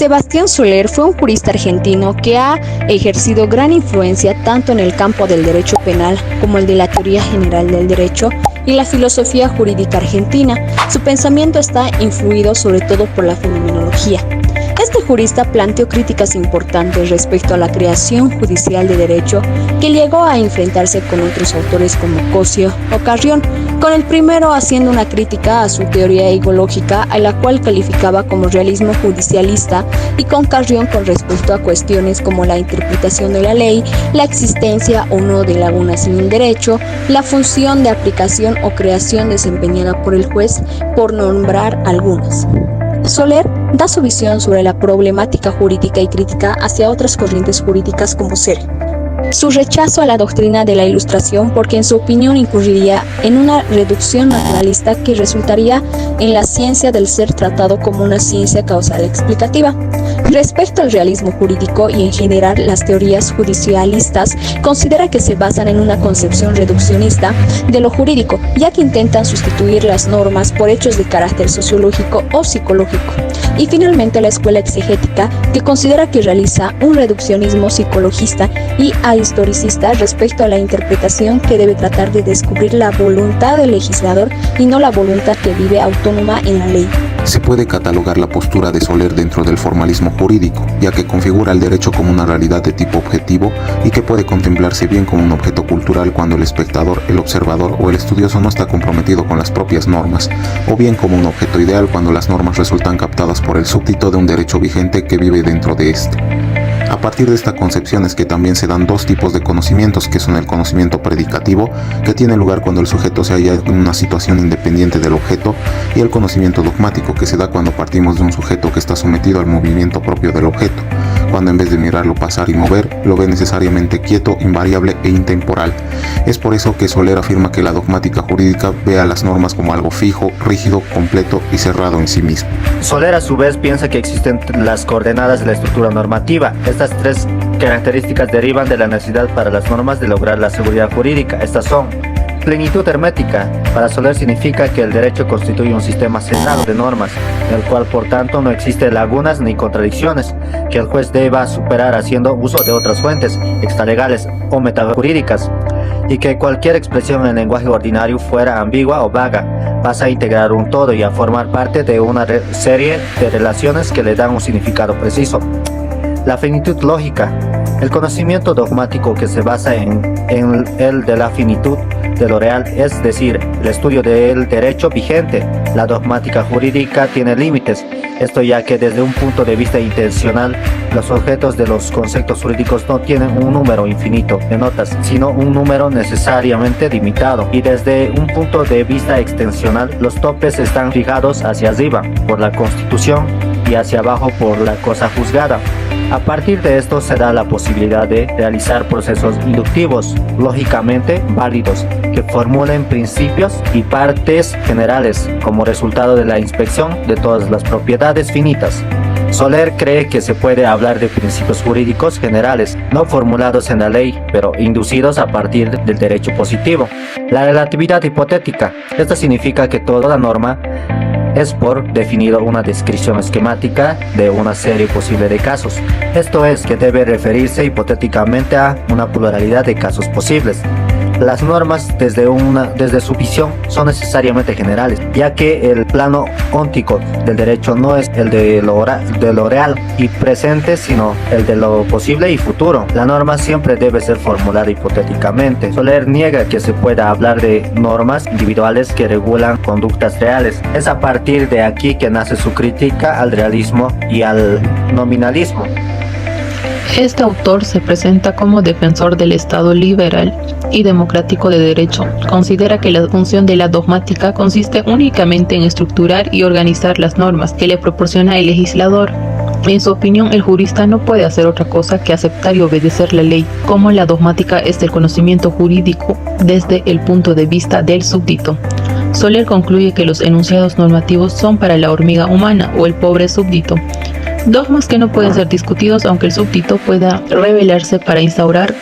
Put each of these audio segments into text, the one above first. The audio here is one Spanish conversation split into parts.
Sebastián Soler fue un jurista argentino que ha ejercido gran influencia tanto en el campo del derecho penal como el de la teoría general del derecho y la filosofía jurídica argentina. Su pensamiento está influido sobre todo por la fenomenología. Este jurista planteó críticas importantes respecto a la creación judicial de derecho, que llegó a enfrentarse con otros autores como Cosio o Carrión, con el primero haciendo una crítica a su teoría ideológica, a la cual calificaba como realismo judicialista, y con Carrión con respecto a cuestiones como la interpretación de la ley, la existencia o no de lagunas en el derecho, la función de aplicación o creación desempeñada por el juez, por nombrar algunas. Soler da su visión sobre la problemática jurídica y crítica hacia otras corrientes jurídicas como ser su rechazo a la doctrina de la Ilustración, porque en su opinión incurriría en una reducción naturalista que resultaría en la ciencia del ser tratado como una ciencia causal explicativa. Respecto al realismo jurídico y en general las teorías judicialistas, considera que se basan en una concepción reduccionista de lo jurídico, ya que intentan sustituir las normas por hechos de carácter sociológico o psicológico. Y finalmente la escuela exegética, que considera que realiza un reduccionismo psicologista y historicista respecto a la interpretación, que debe tratar de descubrir la voluntad del legislador y no la voluntad que vive autónoma en la ley. Se puede catalogar la postura de Soler dentro del formalismo jurídico, ya que configura el derecho como una realidad de tipo objetivo y que puede contemplarse bien como un objeto cultural cuando el espectador, el observador o el estudioso no está comprometido con las propias normas, o bien como un objeto ideal cuando las normas resultan captadas por el súbdito de un derecho vigente que vive dentro de este. A partir de esta concepción es que también se dan dos tipos de conocimientos, que son el conocimiento predicativo, que tiene lugar cuando el sujeto se halla en una situación independiente del objeto, y el conocimiento dogmático, que se da cuando partimos de un sujeto que está sometido al movimiento propio del objeto, cuando en vez de mirarlo pasar y mover, lo ve necesariamente quieto, invariable e intemporal. Es por eso que Soler afirma que la dogmática jurídica ve a las normas como algo fijo, rígido, completo y cerrado en sí mismo. Soler a su vez piensa que existen las coordenadas de la estructura normativa. Estas tres características derivan de la necesidad para las normas de lograr la seguridad jurídica. Estas son: plenitud hermética. Para Soler significa que el derecho constituye un sistema cerrado de normas, en el cual por tanto no existen lagunas ni contradicciones que el juez deba superar haciendo uso de otras fuentes extralegales o metajurídicas, y que cualquier expresión en lenguaje ordinario, fuera ambigua o vaga, pasa a integrar un todo y a formar parte de una serie de relaciones que le dan un significado preciso. La finitud lógica. El conocimiento dogmático que se basa en el de la finitud de lo real, es decir, el estudio del derecho vigente. La dogmática jurídica tiene límites, esto ya que desde un punto de vista intencional, los objetos de los conceptos jurídicos no tienen un número infinito de notas, sino un número necesariamente limitado, y desde un punto de vista extensional, los topes están fijados hacia arriba por la Constitución y hacia abajo por la cosa juzgada. A partir de esto se da la posibilidad de realizar procesos inductivos, lógicamente válidos, que formulen principios y partes generales como resultado de la inspección de todas las propiedades finitas. Soler cree que se puede hablar de principios jurídicos generales, no formulados en la ley, pero inducidos a partir del derecho positivo. La relatividad hipotética. Esto significa que toda norma es por definido una descripción esquemática de una serie posible de casos. Esto es, que debe referirse hipotéticamente a una pluralidad de casos posibles. Las normas desde su visión son necesariamente generales, ya que el plano óntico del derecho no es el de lo real y presente, sino el de lo posible y futuro. La norma siempre debe ser formulada hipotéticamente. Soler niega que se pueda hablar de normas individuales que regulan conductas reales. Es a partir de aquí que nace su crítica al realismo y al nominalismo. Este autor se presenta como defensor del Estado liberal y democrático de derecho. Considera que la función de la dogmática consiste únicamente en estructurar y organizar las normas que le proporciona el legislador. En su opinión, el jurista no puede hacer otra cosa que aceptar y obedecer la ley, como la dogmática es el conocimiento jurídico desde el punto de vista del súbdito. Soler concluye que los enunciados normativos son para la hormiga humana o el pobre súbdito. Dogmas que no pueden ser discutidos, aunque el súbdito pueda rebelarse para instaurar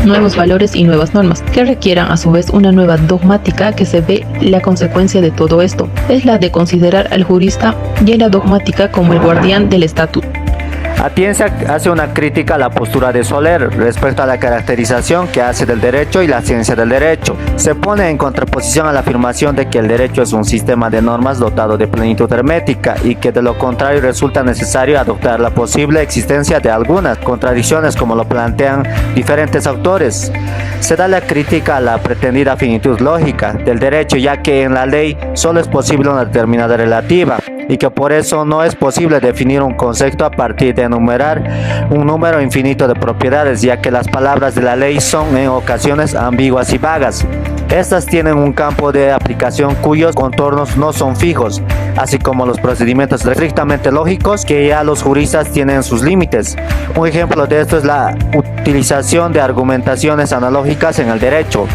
nuevos valores y nuevas normas, que requieran a su vez una nueva dogmática, que se ve la consecuencia de todo esto, es la de considerar al jurista y a la dogmática como el guardián del estatuto. Atienza hace una crítica a la postura de Soler respecto a la caracterización que hace del derecho y la ciencia del derecho. Se pone en contraposición a la afirmación de que el derecho es un sistema de normas dotado de plenitud hermética y que de lo contrario resulta necesario adoptar la posible existencia de algunas contradicciones como lo plantean diferentes autores. Se da la crítica a la pretendida finitud lógica del derecho, ya que en la ley solo es posible una determinada relativa y que por eso no es posible definir un concepto a partir de enumerar un número infinito de propiedades, ya que las palabras de la ley son en ocasiones ambiguas y vagas. Estas tienen un campo de aplicación cuyos contornos no son fijos, así como los procedimientos estrictamente lógicos que ya los juristas tienen sus límites. Un ejemplo de esto es la utilización de argumentaciones analógicas en el derecho.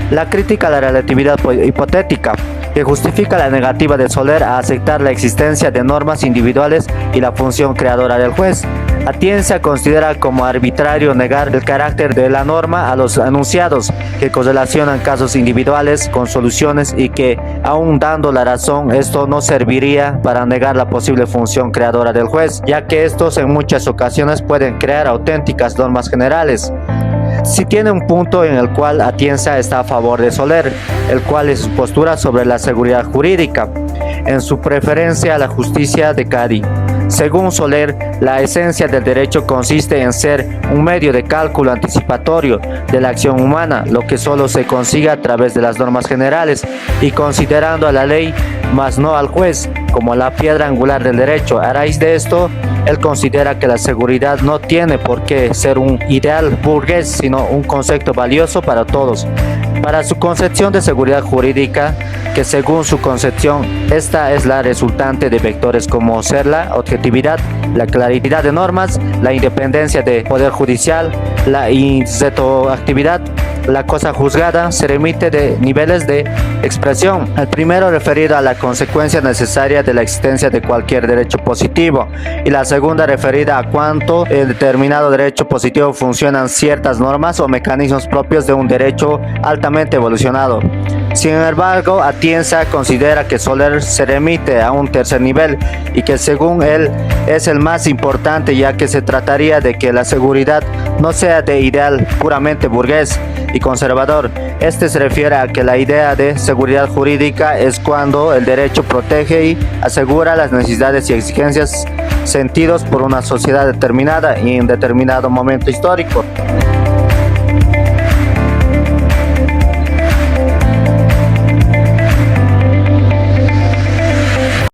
La crítica a la relatividad hipotética, que justifica la negativa de Soler a aceptar la existencia de normas individuales y la función creadora del juez. Atienza considera como arbitrario negar el carácter de la norma a los enunciados que correlacionan casos individuales con soluciones y que, aun dando la razón, esto no serviría para negar la posible función creadora del juez, ya que estos en muchas ocasiones pueden crear auténticas normas generales. Sí tiene un punto en el cual Atienza está a favor de Soler, el cual es su postura sobre la seguridad jurídica, en su preferencia a la justicia de Cádiz. Según Soler, la esencia del derecho consiste en ser un medio de cálculo anticipatorio de la acción humana, lo que solo se consigue a través de las normas generales y considerando a la ley, mas no al juez, como la piedra angular del derecho. A raíz de esto, él considera que la seguridad no tiene por qué ser un ideal burgués, sino un concepto valioso para todos. Para su concepción de seguridad jurídica, que según su concepción, esta es la resultante de vectores como ser la objetividad, la claridad de normas, la independencia del poder judicial, la inceptoactividad, la cosa juzgada, se remite de niveles de expresión. El primero referido a la consecuencia necesaria de la existencia de cualquier derecho positivo y la segunda referida a cuánto en determinado derecho positivo funcionan ciertas normas o mecanismos propios de un derecho altamente evolucionado. Sin embargo, Atienza considera que Soler se remite a un tercer nivel y que según él es el más importante, ya que se trataría de que la seguridad no sea de ideal puramente burgués y conservador. Este se refiere a que la idea de seguridad jurídica es cuando el derecho protege y asegura las necesidades y exigencias sentidos por una sociedad determinada y en determinado momento histórico.